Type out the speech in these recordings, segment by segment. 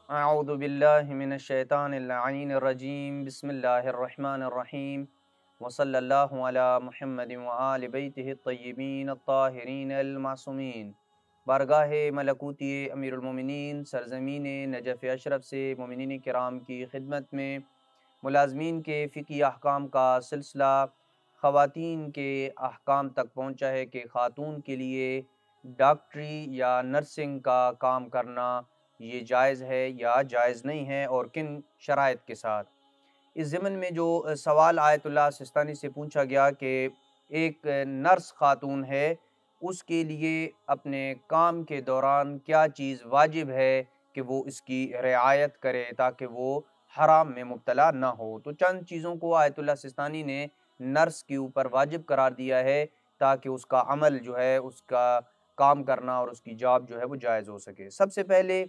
اعوذ باللہ من الشیطان اللعین الرجیم بسم اللہ الرحمن الرحیم وصلی اللہ علی محمد وآل بیتہ الطیبین الطاہرین المعصومین۔ بارگاہ ملکوتی امیر المومنین سرزمین نجف اشرف سے مومنین کرام کی خدمت میں ملازمین کے فقہی احکام کا سلسلہ خواتین کے احکام تک پہنچا ہے کہ خاتون کے لیے ڈاکٹری یا نرسنگ کا کام کرنا یہ جائز ہے یا جائز نہیں ہے، اور کن شرائط کے ساتھ۔ اس ضمن میں جو سوال آیت اللہ سستانی سے پوچھا گیا کہ ایک نرس خاتون ہے، اس کے لیے اپنے کام کے دوران کیا چیز واجب ہے کہ وہ اس کی رعایت کرے تاکہ وہ حرام میں مبتلا نہ ہو، تو چند چیزوں کو آیت اللہ سستانی نے نرس کے اوپر واجب قرار دیا ہے تاکہ اس کا عمل جو ہے، اس کا کام کرنا اور اس کی جاب جو ہے وہ جائز ہو سکے۔ سب سے پہلے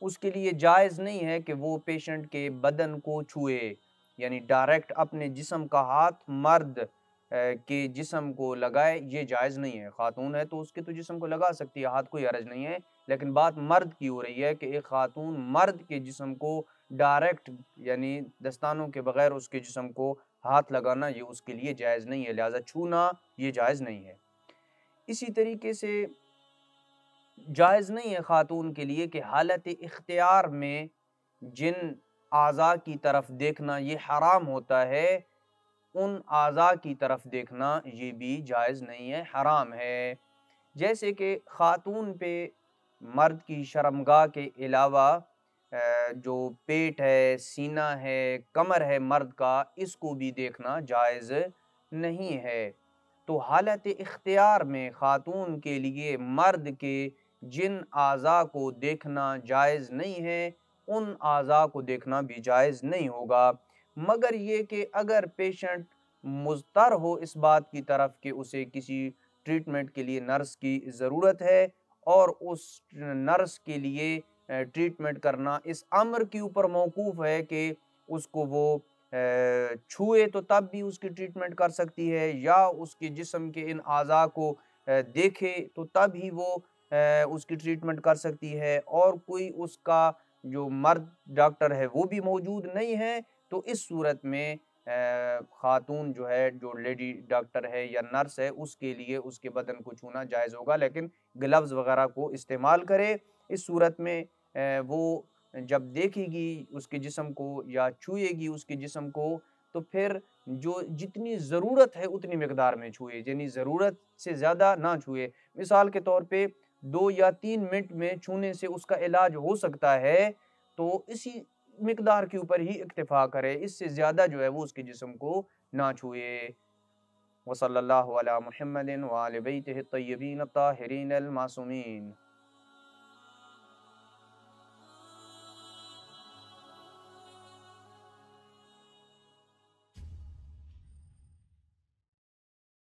اس کے لیے جائز نہیں ہے کہ وہ پیشنٹ کے بدن کو چھوئے، یعنی ڈائریکٹ اپنے جسم کا ہاتھ مرد کے جسم کو لگائے، یہ جائز نہیں ہے۔ خاتون ہے تو اس کے تو جسم کو لگا سکتی ہے، ہاتھ کوئی حرج نہیں ہے، لیکن بات مرد کی ہو رہی ہے کہ ایک خاتون مرد کے جسم کو ڈائریکٹ یعنی دستانوں کے بغیر اس کے جسم کو ہاتھ لگانا یہ اس کے لیے جائز نہیں ہے، لہذا چھونا یہ جائز نہیں ہے۔ اسی طریقے سے جائز نہیں ہے خاتون کے لیے کہ حالت اختیار میں جن اعضاء کی طرف دیکھنا یہ حرام ہوتا ہے، ان اعضاء کی طرف دیکھنا یہ بھی جائز نہیں ہے، حرام ہے۔ جیسے کہ خاتون پہ مرد کی شرمگاہ کے علاوہ جو پیٹ ہے، سینہ ہے، کمر ہے مرد کا، اس کو بھی دیکھنا جائز نہیں ہے۔ تو حالت اختیار میں خاتون کے لیے مرد کے جن اعضاء کو دیکھنا جائز نہیں ہے، ان اعضاء کو دیکھنا بھی جائز نہیں ہوگا، مگر یہ کہ اگر پیشنٹ مضطر ہو اس بات کی طرف کہ اسے کسی ٹریٹمنٹ کے لیے نرس کی ضرورت ہے، اور اس نرس کے لیے ٹریٹمنٹ کرنا اس امر کے اوپر موقوف ہے کہ اس کو وہ چھوئے تو تب بھی اس کی ٹریٹمنٹ کر سکتی ہے، یا اس کے جسم کے ان اعضاء کو دیکھے تو تب ہی وہ اس کی ٹریٹمنٹ کر سکتی ہے، اور کوئی اس کا جو مرد ڈاکٹر ہے وہ بھی موجود نہیں ہے، تو اس صورت میں خاتون جو ہے، جو لیڈی ڈاکٹر ہے یا نرس ہے، اس کے لیے اس کے بدن کو چھونا جائز ہوگا، لیکن گلوز وغیرہ کو استعمال کرے۔ اس صورت میں وہ جب دیکھے گی اس کے جسم کو یا چھوئے گی اس کے جسم کو، تو پھر جو جتنی ضرورت ہے اتنی مقدار میں چھوئے، یعنی ضرورت سے زیادہ نہ چھوئے۔ مثال کے طور پہ 2 یا 3 منٹ میں چھونے سے اس کا علاج ہو سکتا ہے، تو اسی مقدار کے اوپر ہی اکتفا کرے، اس سے زیادہ جو ہے وہ اس کے جسم کو نہ چھوئے۔ وصلی اللہ علی محمد وآل بیتہ الطیبین الطاہرین المعصومین۔